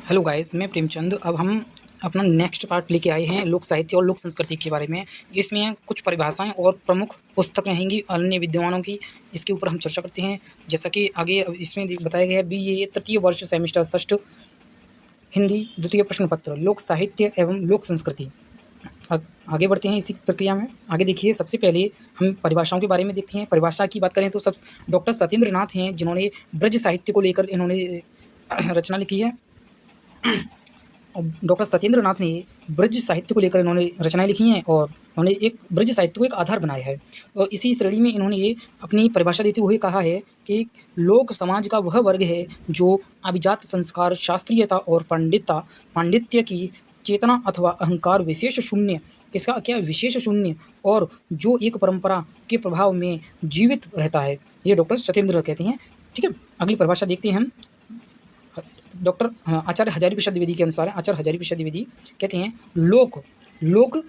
Hello guys, मैं प्रेमचंद। अब हम अपना नेक्स्ट पार्ट लेके आए हैं लोक साहित्य और लोक संस्कृति के बारे में। इसमें कुछ परिभाषाएं और प्रमुख पुस्तक रहेंगी अन्य विद्वानों की, इसके ऊपर हम चर्चा करते हैं। जैसा कि आगे अब इसमें बताया गया है BA तृतीय वर्ष सेमेस्टर षष्ठ हिंदी द्वितीय प्रश्न पत्र लोक साहित्य एवं लोक संस्कृति। आगे बढ़ते हैं इसी प्रक्रिया में। आगे देखिए, सबसे पहले हम परिभाषाओं के बारे में देखते हैं। परिभाषा की बात करें तो सब डॉक्टर सत्येंद्र नाथ हैं, जिन्होंने ब्रज साहित्य को लेकर इन्होंने रचना लिखी है। डॉक्टर सत्येंद्र नाथ ने ब्रज साहित्य को लेकर इन्होंने रचनाएं लिखी हैं और उन्होंने एक ब्रज साहित्य को एक आधार बनाया है। और इसी श्रेणी में इन्होंने ये अपनी परिभाषा देते हुए कहा है कि लोक समाज का वह वर्ग है जो अभिजात संस्कार, शास्त्रीयता और पांडित्य की चेतना अथवा अहंकार विशेष शून्य, किसका क्या विशेष शून्य, और जो एक परंपरा के प्रभाव में जीवित रहता है। ये डॉक्टर सत्येंद्र कहते हैं। ठीक है, अगली परिभाषा देखते हैं हम। डॉक्टर आचार्य हजारी प्रसाद द्विवेदी के अनुसार, आचार्य हजारी प्रसाद द्विवेदी कहते हैं लोक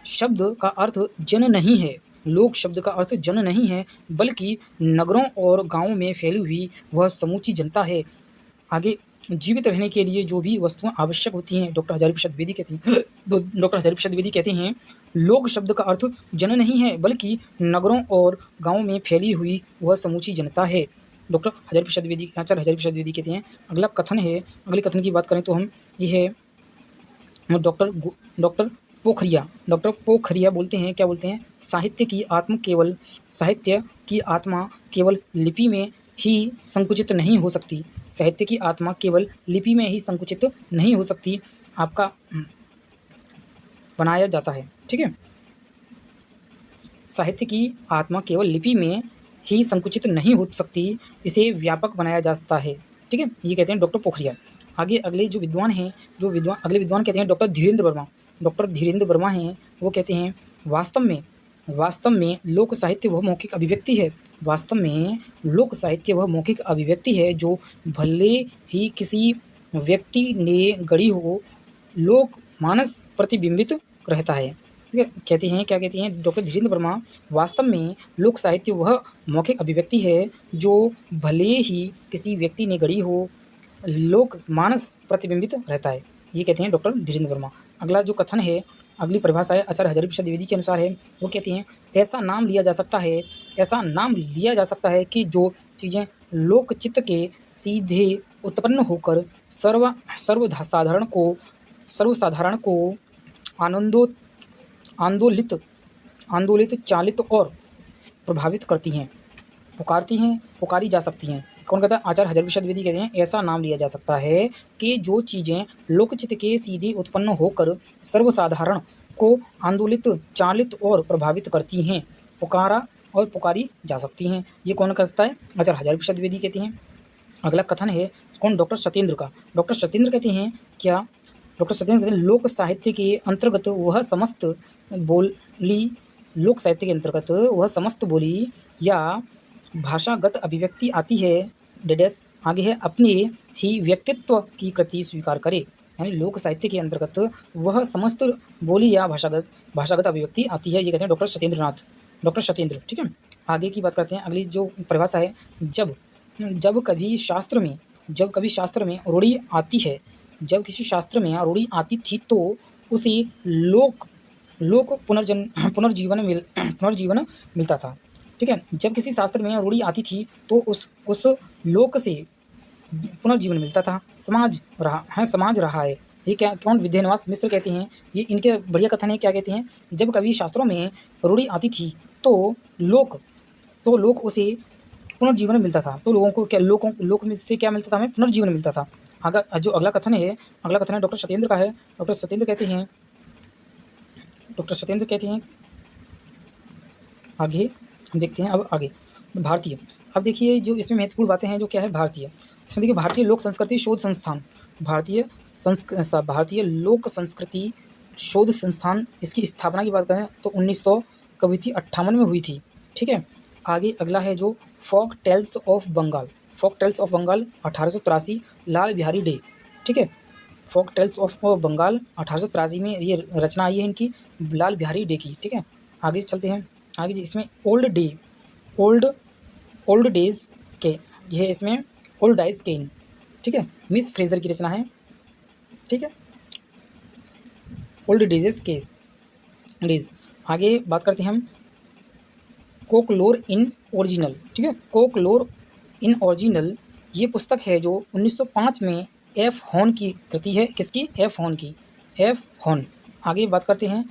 शब्द का अर्थ जन नहीं है। लोक शब्द का अर्थ जन नहीं है, बल्कि नगरों और गांवों में फैली हुई वह समूची जनता है। आगे, जीवित रहने के लिए जो भी वस्तुएं आवश्यक होती हैं, डॉक्टर हजारी प्रसाद द्विवेदी कहते हैं डॉक्टर हजारी प्रसाद द्विवेदी कहते हैं लोक शब्द का अर्थ जन नहीं है, बल्कि नगरों और गांवों में फैली हुई वह समूची जनता है। डॉक्टर हजारी प्रसाद द्विवेदी, आचार्य हजारी प्रसाद द्विवेदी कहते हैं। अगला कथन है, अगले कथन की बात करें तो हम ये है डॉक्टर पोखरिया बोलते हैं, क्या बोलते हैं, साहित्य की आत्मा केवल लिपि में ही संकुचित नहीं हो सकती। साहित्य की आत्मा केवल लिपि में ही संकुचित नहीं हो सकती, आपका बनाया जाता है। ठीक है, साहित्य की आत्मा केवल लिपि में ही संकुचित नहीं हो सकती, इसे व्यापक बनाया जाता है। ठीक है, ये कहते हैं डॉक्टर पोखरिया। आगे अगले जो विद्वान हैं, अगले विद्वान कहते हैं डॉक्टर धीरेन्द्र वर्मा। डॉक्टर धीरेन्द्र वर्मा हैं, वो कहते हैं वास्तव में लोक साहित्य वह मौखिक अभिव्यक्ति है। वास्तव में लोक साहित्य वह मौखिक अभिव्यक्ति है जो भले ही किसी व्यक्ति ने गढ़ी हो, लोक मानस प्रतिबिंबित रहता है। ठीक है, कहते हैं, क्या कहते हैं डॉक्टर धीरेन्द्र वर्मा, वास्तव में लोक साहित्य वह मौखिक अभिव्यक्ति है जो भले ही किसी व्यक्ति ने गढ़ी हो, लोक मानस प्रतिबिंबित रहता है। ये कहते हैं डॉक्टर धीरेन्द्र वर्मा। अगला जो कथन है, अगली परिभाषा है आचार्य हजारी प्रसाद द्विवेदी के अनुसार है, वो कहते हैं ऐसा नाम लिया जा सकता है कि जो चीज़ें लोकचित्त के सीधे उत्पन्न होकर सर्वसाधारण को आंदोलित, चालित और प्रभावित करती हैं, पुकारी जा सकती हैं। कौन कहता है? आचार्य हजारी प्रसाद द्विवेदी कहते हैं ऐसा नाम लिया जा सकता है कि जो चीज़ें लोकचित्त के सीधे उत्पन्न होकर सर्वसाधारण को आंदोलित, चालित और प्रभावित करती हैं, पुकारी जा सकती हैं। ये कौन कहता है? आचार्य हजारी प्रसाद द्विवेदी कहते हैं। अगला कथन है कौन? डॉक्टर सत्येंद्र का। डॉक्टर सत्येंद्र कहते हैं, क्या? डॉक्टर सत्येंद्र कहते हैं लोक साहित्य के अंतर्गत वह समस्त बोली या भाषागत अभिव्यक्ति आती है। डेडेस आगे है, अपने ही व्यक्तित्व की कृति स्वीकार करे। यानी लोक साहित्य के अंतर्गत वह समस्त बोली या भाषागत अभिव्यक्ति आती है। ये कहते हैं डॉक्टर सत्येंद्र। ठीक है, आगे की बात करते हैं। अगली जो परिभाषा है, जब कभी शास्त्र में रूढ़ी आती है, जब किसी शास्त्र में रूढ़ी आती थी तो उसे लोक पुनर्जीवन मिलता था। ठीक है, जब किसी शास्त्र में रूढ़ी आती थी तो उस लोक से पुनर्जीवन मिलता था। समाज रहा है। ये क्या? कौन? विद्यानिवास मिश्र कहते हैं। ये इनके बढ़िया कथन है। क्या कहते हैं? जब कभी शास्त्रों में रूढ़ी आती थी तो लोक उसे पुनर्जीवन मिलता था। तो लोगों को क्या, लोक में से क्या मिलता था? हमें पुनर्जीवन मिलता था। अगला कथन है डॉक्टर सत्येंद्र का है। डॉक्टर सत्येंद्र कहते हैं आगे हम देखते हैं। अब आगे भारतीय, अब देखिए जो इसमें महत्वपूर्ण बातें हैं, जो क्या है भारतीय, इसमें देखिए भारतीय लोक संस्कृति शोध संस्थान, भारतीय लोक संस्कृति शोध संस्थान, इसकी स्थापना की बात करें तो 1958 में हुई थी। ठीक है, आगे अगला है जो folk tales of Bengal 1883, Lal Behari Dey. ठीक है, फोक टेल्स ऑफ बंगाल 1883 में ये रचना आई है इनकी, लाल बिहारी डे की। ठीक है, आगे चलते हैं। आगे इसमें ओल्ड डेज के, यह इसमें ओल्ड डाइज केन। ठीक है, मिस फ्रेजर की रचना है। ठीक है। ओल्ड डिजीज केस डिज। आगे बात करते हैं हम कोकलोर इन ओरिजिनल, ठीक है। कोकलोर इन ओरिजिनल ये पुस्तक है जो 1905 में एफ हॉर्न की कृति है। किसकी? एफ हॉर्न की, एफ हॉर्न। आगे बात करते हैं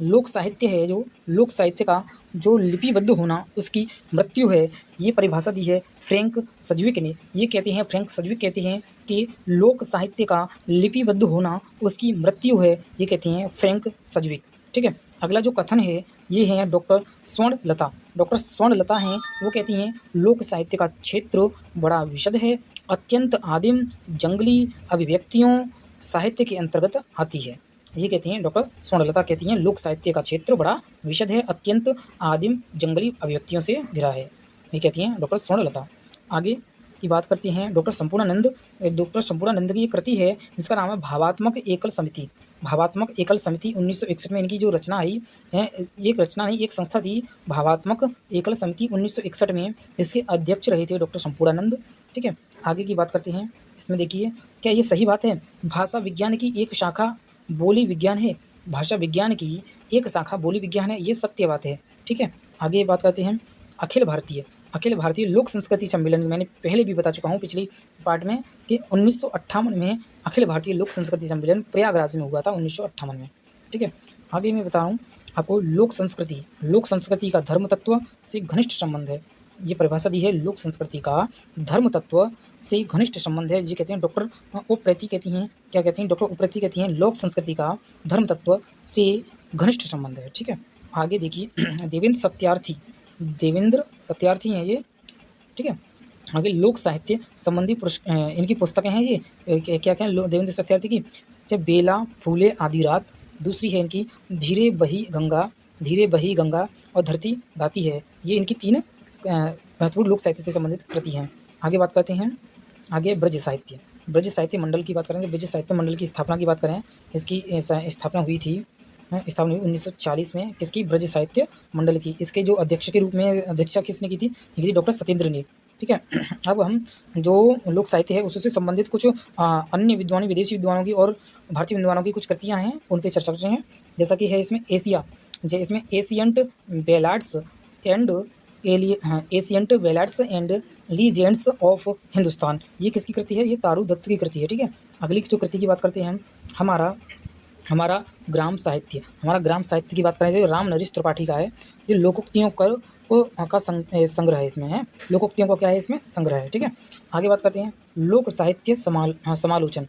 लोक साहित्य है जो लोक साहित्य का जो लिपिबद्ध होना उसकी मृत्यु है। ये परिभाषा दी है फ्रैंक सज्विक ने। ये कहते हैं, फ्रैंक सज्विक कहते हैं कि लोक साहित्य का लिपिबद्ध होना उसकी मृत्यु है। ये कहते हैं फ्रैंक सज्विक, ठीक है। अगला जो कथन है ये है डॉक्टर स्वर्णलता। डॉक्टर स्वर्णलता हैं, वो कहती हैं लोक साहित्य का क्षेत्र बड़ा विशद है, अत्यंत आदिम जंगली अभिव्यक्तियों साहित्य के अंतर्गत आती है। ये कहती हैं डॉक्टर स्वर्णलता, कहती हैं लोक साहित्य का क्षेत्र बड़ा विशद है, अत्यंत आदिम जंगली अभिव्यक्तियों से घिरा है। ये कहती हैं डॉक्टर स्वर्णलता। आगे की बात करती हैं डॉक्टर संपूर्णानंद। डॉक्टर संपूर्णानंद की एक कृति है जिसका नाम है भावात्मक एकल समिति। भावात्मक एकल समिति 1961 में इनकी जो रचना आई है, एक रचना नहीं एक संस्था थी भावात्मक एकल समिति 1961 में। इसके अध्यक्ष रहे थे डॉक्टर संपूर्णानंद, ठीक है। आगे की बात करते हैं, इसमें देखिए क्या ये सही बात है? भाषा विज्ञान की एक शाखा बोली विज्ञान है। भाषा विज्ञान की एक शाखा बोली विज्ञान है, ये सत्य बात है, ठीक है। आगे बात करते हैं अखिल भारतीय लोक संस्कृति सम्मेलन। मैंने पहले भी बता चुका हूँ पिछली पार्ट में कि 1958 में अखिल भारतीय लोक संस्कृति सम्मेलन प्रयागराज में हुआ था 1958 में, ठीक है। आगे मैं बता रहा हूँ आपको लोक संस्कृति का धर्म तत्व से घनिष्ठ संबंध है। ये परिभाषा दी है लोक संस्कृति का धर्म तत्व से घनिष्ठ संबंध है। जी कहते हैं डॉक्टर उप्रेती कहती हैं, क्या कहती हैं? डॉक्टर उप्रेती कहती हैं लोक संस्कृति का धर्म तत्व से घनिष्ठ संबंध है, ठीक है। आगे देखिए देवेंद्र सत्यार्थी हैं ये, ठीक है। आगे लोक साहित्य संबंधी इनकी पुस्तकें हैं ये, क्या क्या देवेंद्र सत्यार्थी की? बेला फूले आदि रात। दूसरी है इनकी धीरे बही गंगा और धरती गाती है। ये इनकी 3 महत्वपूर्ण लोक साहित्य से संबंधित कृति हैं। आगे बात करते हैं, आगे ब्रज साहित्य मंडल की बात करें तो ब्रज साहित्य मंडल की स्थापना की बात करें, इसकी स्थापना हुई 1940 में। किसकी? ब्रज साहित्य मंडल की। इसके जो अध्यक्ष के रूप में अध्यक्षता किसने की थी? ये थी डॉक्टर सत्येंद्र ने, ठीक है। अब हम जो लोक साहित्य है उससे संबंधित कुछ अन्य विद्वानों, विदेशी विद्वानों की और भारतीय विद्वानों की कुछ कृतियाँ हैं, उन पर चर्चा करते हैं। जैसा कि है इसमें ancient ballads and legends of Hindustan. ये किसकी कृति है? ये तारू दत्त की कृति है, ठीक है। अगली जो कृति की बात करते हैं हम, हमारा ग्राम साहित्य की बात करें जो राम नरेश त्रिपाठी का है। ये लोकोक्तियों का संग्रह है, इसमें है लोकोक्तियों का क्या है? इसमें संग्रह है, ठीक है। आगे बात करते हैं लोक साहित्य समालोचन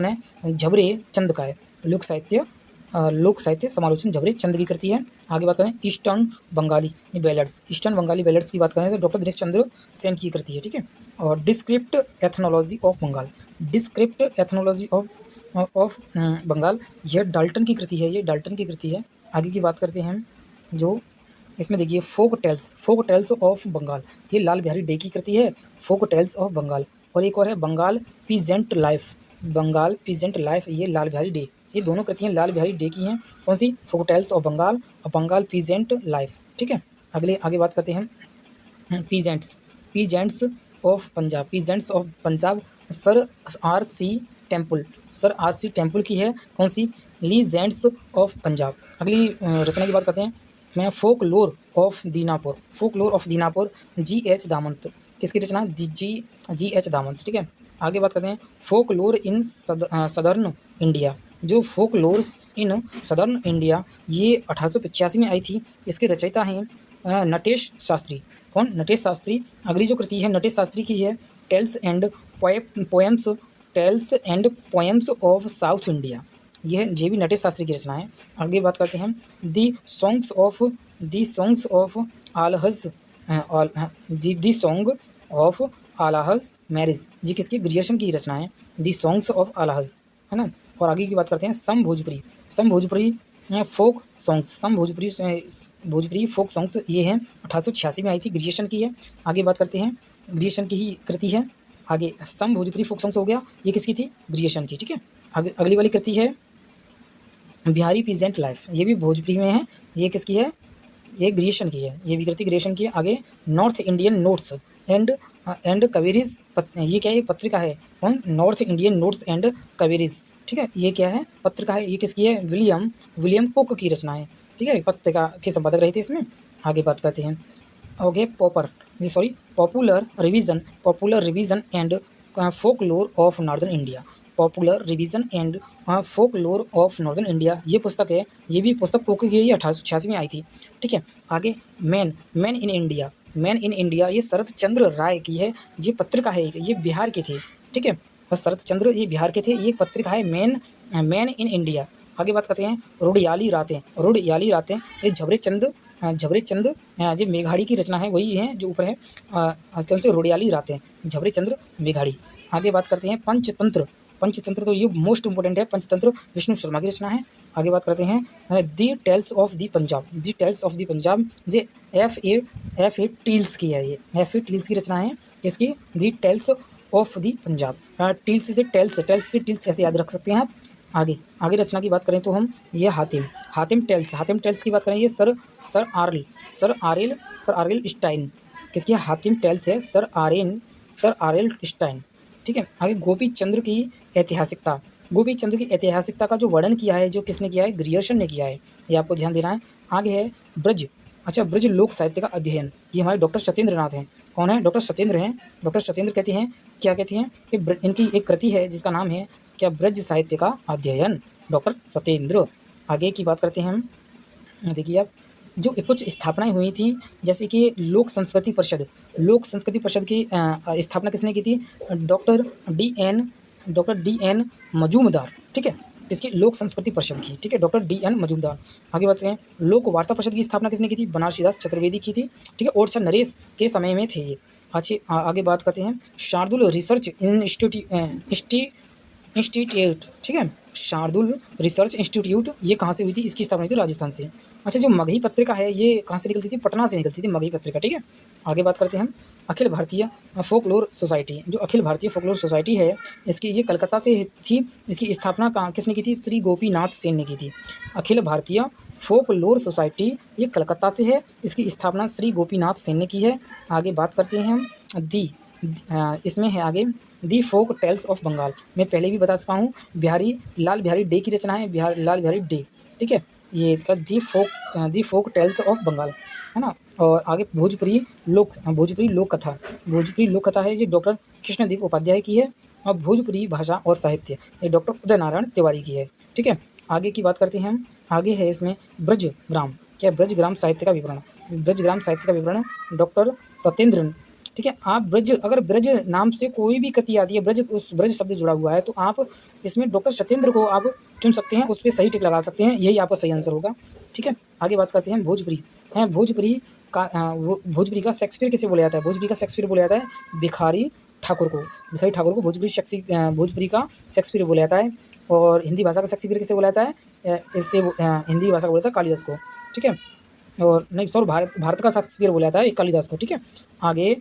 है झबरे चंद का है। लोक साहित्य समालोचन झबरे चंद की कृति है। आगे बात करें ईस्टर्न बंगाली बैलेट्स की बात करें तो डॉक्टर दिनेश चंद्र सेन की कृति है, ठीक है। और डिस्क्रिप्ट एथनोलॉजी ऑफ बंगाल, यह डाल्टन की कृति है, आगे की बात करते हैं हम जो इसमें देखिए फोक टेल्स ऑफ बंगाल, ये लाल बिहारी डे की कृति है, फोक टेल्स ऑफ बंगाल। और एक और है बंगाल पीजेंट लाइफ, ये लाल बिहारी डे। ये दोनों कृतियाँ लाल बिहारी डे की हैं। कौन सी? फोक टेल्स ऑफ बंगाल और बंगाल पीजेंट लाइफ, ठीक है। आगे बात करते हैं peasants of Punjab, sir R C Temple की है। कौन सी? Legends of Punjab. अगली रचना की बात करते हैं मैं फोक लोर ऑफ दीनापुर G.H. दामंत। किसकी रचना? G.H. दामंत, ठीक है। आगे बात करते हैं फोक लोर इन सदर्न इंडिया। जो फोक लोर इन सदर्न इंडिया ये 1885 में आई थी। इसके रचयिता हैं नटेश शास्त्री। कौन? नटेश शास्त्री। अगली जो कृति है नटेश शास्त्री की है tales and poems of south India. यह भी नटेश शास्त्री की रचना है। आगे बात करते हैं दी सॉन्ग्स ऑफ आलाहज मैरिज। जी किसकी? ग्रियर्सन की रचना है दी सॉन्ग्स ऑफ आलाहज, है ना। और आगे की बात करते हैं सम भोजपुरी फोक सॉन्ग्स, ये हैं 1886 में आई थी, ग्रियर्सन की है। आगे बात करते हैं ग्रियर्सन की ही कृति है। आगे सम भोजपुरी फोक सॉन्ग्स हो गया, ये किसकी थी? ग्रियर्सन की, ठीक है। आगे अगली वाली कृति है बिहारी पीजेंट लाइफ, ये भी भोजपुरी में है। ये किसकी है? ये ग्रियर्सन की है, ये भी कृति ग्रियर्सन की है। आगे नॉर्थ इंडियन एंड एंड कवेरीज ये क्या है, पत्रिका है कौन, नॉर्थ इंडियन नोट्स एंड कवेरीज, ठीक है। ये क्या है, पत्रिका है, ये किसकी है, विलियम कोक की रचना है, ठीक है। पत्रिका के संपादक रहे थे इसमें। आगे बात करते हैं। Okay, popular revision and folklore of northern India, popular revision and folklore of northern India, ये पुस्तक है। ये भी पुस्तक पोको की है, ये 1886 में आई थी, ठीक है। आगे मैन इन इंडिया, ये शरत चंद्र राय की है, ये पत्रिका है, ये बिहार के थे, ठीक है। और शरत चंद्र ये बिहार के थे, ये पत्रिका है मैन इन इंडिया। आगे बात करते हैं रुड़याली रातें, ये झबरे चंद जो मेघाड़ी की रचना है, वही है जो ऊपर है, कौन से, रुड़याली रातें, झबरे चंद्र मेघाड़ी। आगे बात करते हैं पंचतंत्र, तो ये मोस्ट इंपॉर्टेंट है, पंचतंत्र विष्णु शर्मा की रचना है। आगे बात करते हैं the tales of the Punjab, J F A टील्स की है, ये एफ ए टील्स की रचना है इसकी, दी टेल्स ऑफ द पंजाब। टील्स से टील्स ऐसे याद रख सकते हैं आप। आगे रचना की बात करें तो हम, ये हातिम टेल्स की बात करें, ये सर आरेल स्टाइन, किसकी, हातिम टेल्स है सर आरेल स्टाइन, ठीक है। आगे गोपी चंद्र की ऐतिहासिकता का जो वर्णन किया है, जो किसने किया है, ग्रियर्सन ने किया है, ये आपको ध्यान देना है। आगे है ब्रज लोक साहित्य का अध्ययन, ये हमारे डॉक्टर सत्येंद्र नाथ हैं। कौन है, डॉक्टर सत्येंद्र हैं। डॉक्टर सत्येंद्र कहते हैं, क्या कहते हैं कि इनकी एक कृति है जिसका नाम है क्या, ब्रज साहित्य का अध्ययन, डॉक्टर सत्येंद्र। आगे की बात करते हैं हम, देखिए आप, जो कुछ स्थापनाएं हुई थी, जैसे कि लोक संस्कृति परिषद की स्थापना किसने की थी, डॉक्टर डी एन मजूमदार, ठीक है। इसकी लोक संस्कृति परिषद की, ठीक है, डॉक्टर डी एन मजूमदार। आगे बात करें, लोक वार्ता परिषद की स्थापना किसने की थी, बनारसीदास चतुर्वेदी की थी, ठीक है, और नरेश के समय में थे ये। अच्छा, आगे बात करते हैं, शार्दुल रिसर्च इंस्टीट्यूट, ठीक है, शार्दुल रिसर्च इंस्टीट्यूट, ये कहाँ से हुई थी, इसकी स्थापना हुई थी राजस्थान से। अच्छा, जो मगही पत्रिका है, ये कहाँ से निकलती थी, पटना से निकलती थी मगही पत्रिका, ठीक है। आगे बात करते हैं हम, अखिल भारतीय फोकलोर सोसाइटी, जो अखिल भारतीय फोकलोर सोसाइटी है, इसकी, ये कलकत्ता से थी, इसकी स्थापना कहाँ किसने की थी, श्री गोपीनाथ सेन ने की थी। अखिल भारतीय फोकलोर सोसाइटी, ये कलकत्ता से है, इसकी स्थापना श्री गोपीनाथ सेन ने की है। आगे बात करते हैं हम, इसमें है आगे, दी फोक टेल्स ऑफ बंगाल, मैं पहले भी बता चुका हूँ, लाल बिहारी डे की रचना है, लाल बिहारी डे, ठीक है। ये इसका दी फोक टेल्स ऑफ बंगाल, है ना। और आगे भोजपुरी लोक कथा है, ये डॉक्टर कृष्णदीप उपाध्याय की है। और भोजपुरी भाषा और साहित्य, ये डॉक्टर उदय नारायण तिवारी की है, ठीक है। आगे की बात करते हैं हम, आगे है इसमें ब्रजग्राम साहित्य का विवरण, डॉक्टर सत्येंद्र, ठीक है। आप अगर ब्रज नाम से कोई भी कृति आती है, ब्रज शब्द जुड़ा हुआ है, तो आप इसमें डॉक्टर सत्येंद्र को आप चुन सकते हैं, उस पर सही टिक लगा सकते हैं, यही आपका सही आंसर होगा, ठीक है। आगे बात करते हैं, भोजपुरी का शेक्सपियर किसे बोला जाता है, बोला जाता है भिखारी ठाकुर को भोजपुरी का शेक्सपियर बोला जाता है। और हिंदी भाषा का शेक्सपियर किसे बोला जाता है, हिंदी भाषा का बोला जाता है कालिदास को, ठीक है। और नहीं, सॉरी, भारत का शेक्सपियर बोला जाता है कालिदास को, ठीक है। आगे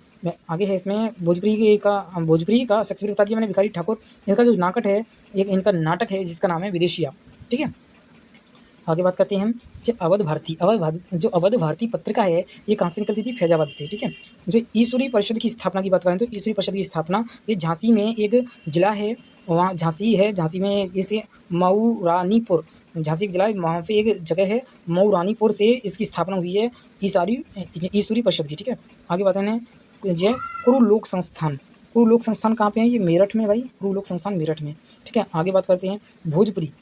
है इसमें भोजपुरी का शेक्सपियर बता दिया मैंने, भिखारी ठाकुर। इसका जो इनका नाटक है जिसका नाम है विदेशिया, ठीक है। आगे बात करते हैं हम, जो अवध भारती पत्रिका है, ये कहाँ से निकलती थी, फैजाबाद से, ठीक है। जो ईश्वरी परिषद की स्थापना की बात करें तो ईश्वरी परिषद की स्थापना, ये झांसी में एक जिला है, वहाँ झांसी में इसे मऊरानीपुर, झांसी एक जिला है, वहाँ पे एक जगह है मऊरानीपुर से इसकी स्थापना हुई है ईश्वरी परिषद की, ठीक है। आगे बात है जो कुरु लोक संस्थान कहाँ पे है, ये मेरठ में भाई, कुरु लोक संस्थान मेरठ में, ठीक है। आगे बात करते हैं भोजपुरी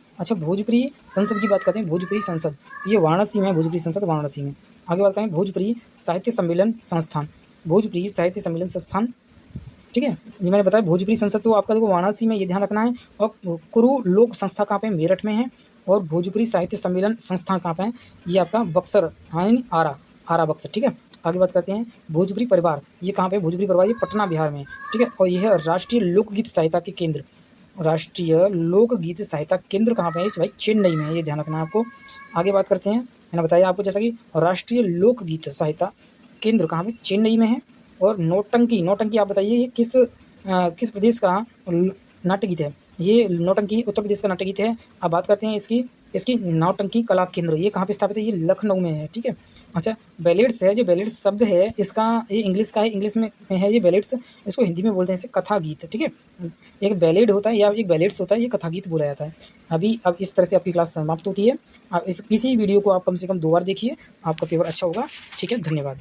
संसद की बात करते हैं, भोजपुरी संसद, ये वाराणसी में है, भोजपुरी संसद वाराणसी में। आगे बात करें भोजपुरी साहित्य सम्मेलन संस्थान, ठीक है। जी मैंने बताया भोजपुरी संसद तो आपका देखो वाराणसी में, ये ध्यान रखना है। और कुरु लोक संस्था कहाँ पे है, मेरठ में है। और भोजपुरी साहित्य सम्मेलन संस्थान कहाँ पे है, ये आपका बक्सर, आरा बक्सर, ठीक है। आगे बात करते हैं भोजपुरी परिवार, ये कहाँ पे है, भोजपुरी परिवार, ये पटना बिहार में, ठीक है। और यह है राष्ट्रीय लोकगीत सहायता कहाँ पे है भाई, चेन्नई में है, ये ध्यान रखना है आपको। आगे बात करते हैं, मैंने बताया आपको जैसा कि राष्ट्रीय लोकगीत सहायता केंद्र कहाँ पे, चेन्नई में है। और नौटंकी आप बताइए, ये किस प्रदेश का नाट्य गीत है, ये नौटंकी उत्तर प्रदेश का नाट्य गीत है। अब बात करते हैं इसकी नौटंकी कला केंद्र, ये कहाँ पे स्थापित है, ये लखनऊ में है, ठीक है। अच्छा, बैलेड्स है, जो बैलेड्स शब्द है इसका ये इंग्लिश का है, इंग्लिश में है ये बैलेड्स, इसको हिंदी में बोलते हैं इसे कथा गीत, ठीक है। एक बैलेड होता है या एक बैलेड्स होता है, ये कथा गीत बोला जाता है। अब इस तरह से आपकी क्लास समाप्त होती है। आप इसी वीडियो को आप कम से कम 2 बार देखिए, आपका पेपर अच्छा होगा। ठीक है, धन्यवाद।